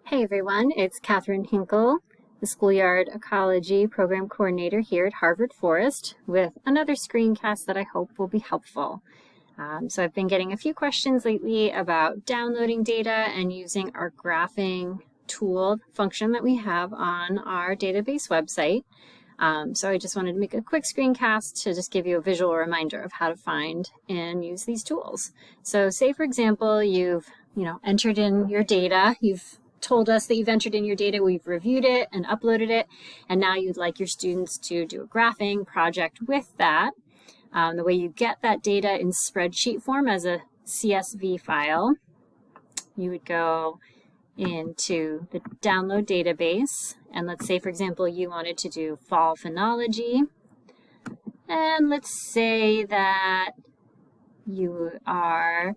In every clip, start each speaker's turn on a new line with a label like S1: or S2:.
S1: Hey everyone, it's Katherine Hinkle, the Schoolyard Ecology Program Coordinator here at Harvard Forest with another screencast that I hope will be helpful. So I've been getting a few questions lately about downloading data and using our graphing tool function that we have on our database website. So I just wanted to make a quick screencast to just give you a visual reminder of how to find and use these tools. So say for example, you've entered in your data, you've told us that you've entered in your data, we've reviewed it and uploaded it, and now you'd like your students to do a graphing project with that. The way you get that data in spreadsheet form as a CSV file, you would go into the download database, and let's say for example you wanted to do fall phenology, and let's say that you are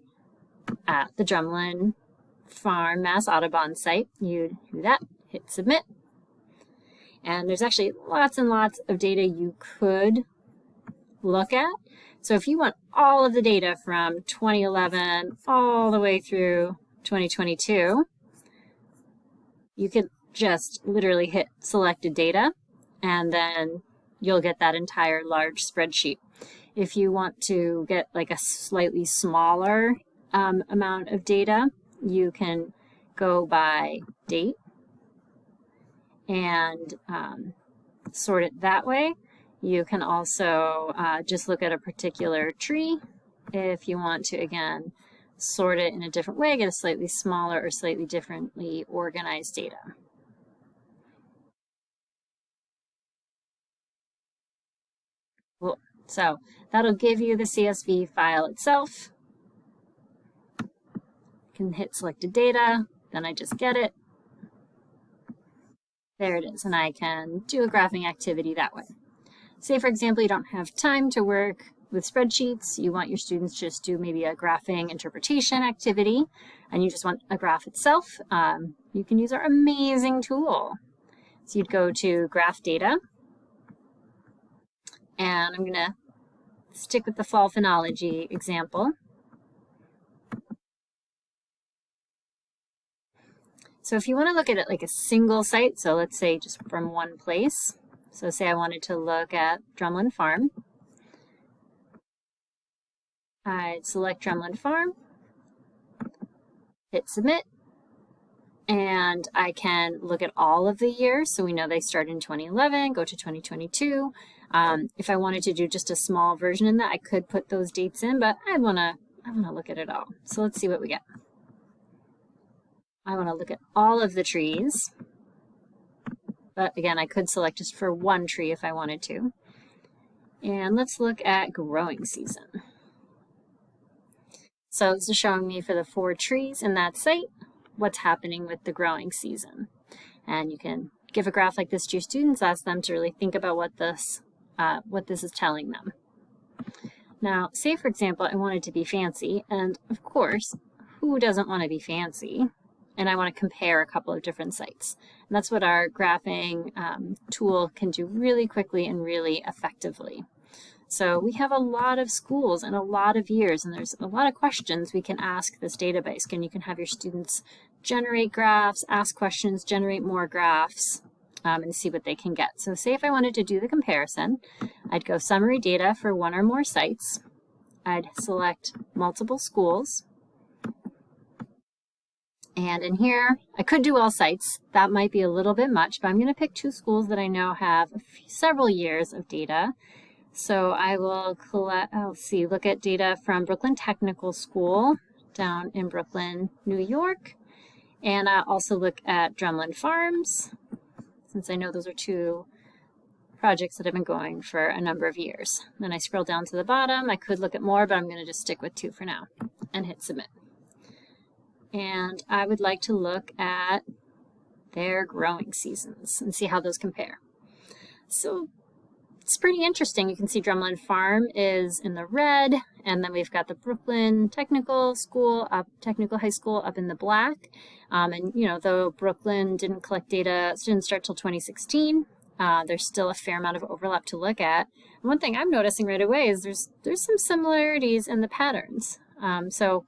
S1: at the Drumlin Farm Mass Audubon site. You do that, hit submit, and there's actually lots and lots of data you could look at. So if you want all of the data from 2011 all the way through 2022, you could just literally hit selected data and then you'll get that entire large spreadsheet. If you want to get like a slightly smaller amount of data, you can go by date and sort it that way. You can also just look at a particular tree if you want to, again, sort it in a different way, get a slightly smaller or slightly differently organized data. Cool. So that'll give you the CSV file itself. Can hit selected data, then I just get it. There it is, and I can do a graphing activity that way. Say for example you don't have time to work with spreadsheets, you want your students to just do maybe a graphing interpretation activity, and you just want a graph itself, you can use our amazing tool. So you'd go to graph data, and I'm gonna stick with the fall phenology example. So if you want to look at it like a single site, so let's say just from one place, so say I wanted to look at Drumlin Farm, I'd select Drumlin Farm, hit submit, and I can look at all of the years. So we know they started in 2011, go to 2022. If I wanted to do just a small version in that, I could put those dates in, but I wanna look at it all. So let's see what we get. I want to look at all of the trees, but again, I could select just for one tree if I wanted to. And let's look at growing season. So this is showing me for the 4 trees in that site, what's happening with the growing season. And you can give a graph like this to your students, ask them to really think about what this is telling them. Now, say for example, I wanted to be fancy, and of course, who doesn't want to be fancy? And I want to compare a couple of different sites. And that's what our graphing tool can do really quickly and really effectively. So we have a lot of schools and a lot of years, and there's a lot of questions we can ask this database. And you can have your students generate graphs, ask questions, generate more graphs, and see what they can get. So say if I wanted to do the comparison, I'd go summary data for one or more sites. I'd select multiple schools. And in here, I could do all sites. That might be a little bit much, but I'm going to pick 2 schools that I know have several years of data. So I will look at data from Brooklyn Technical School down in Brooklyn, New York. And I'll also look at Drumlin Farms, since I know those are 2 projects that have been going for a number of years. Then I scroll down to the bottom. I could look at more, but I'm going to just stick with 2 for now and hit submit. And I would like to look at their growing seasons and see how those compare. So it's pretty interesting. You can see Drumlin Farm is in the red, and then we've got the Brooklyn Technical High School up in the black. And though Brooklyn didn't collect data, it didn't start till 2016. There's still a fair amount of overlap to look at. And one thing I'm noticing right away is there's some similarities in the patterns. So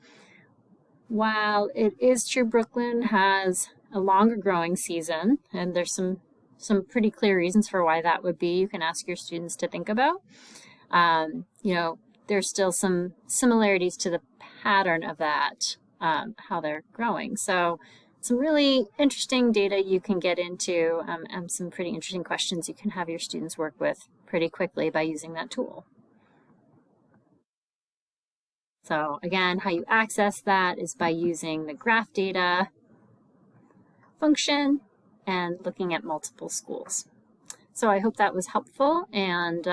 S1: while it is true Brooklyn has a longer growing season, and there's some pretty clear reasons for why that would be, you can ask your students to think about. You know, there's still some similarities to the pattern of that, how they're growing. So some really interesting data you can get into, and some pretty interesting questions you can have your students work with pretty quickly by using that tool. So again, how you access that is by using the graph data function and looking at multiple schools. So I hope that was helpful, and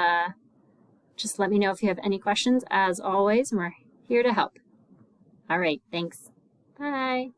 S1: just let me know if you have any questions. As always, we're here to help. All right, thanks. Bye.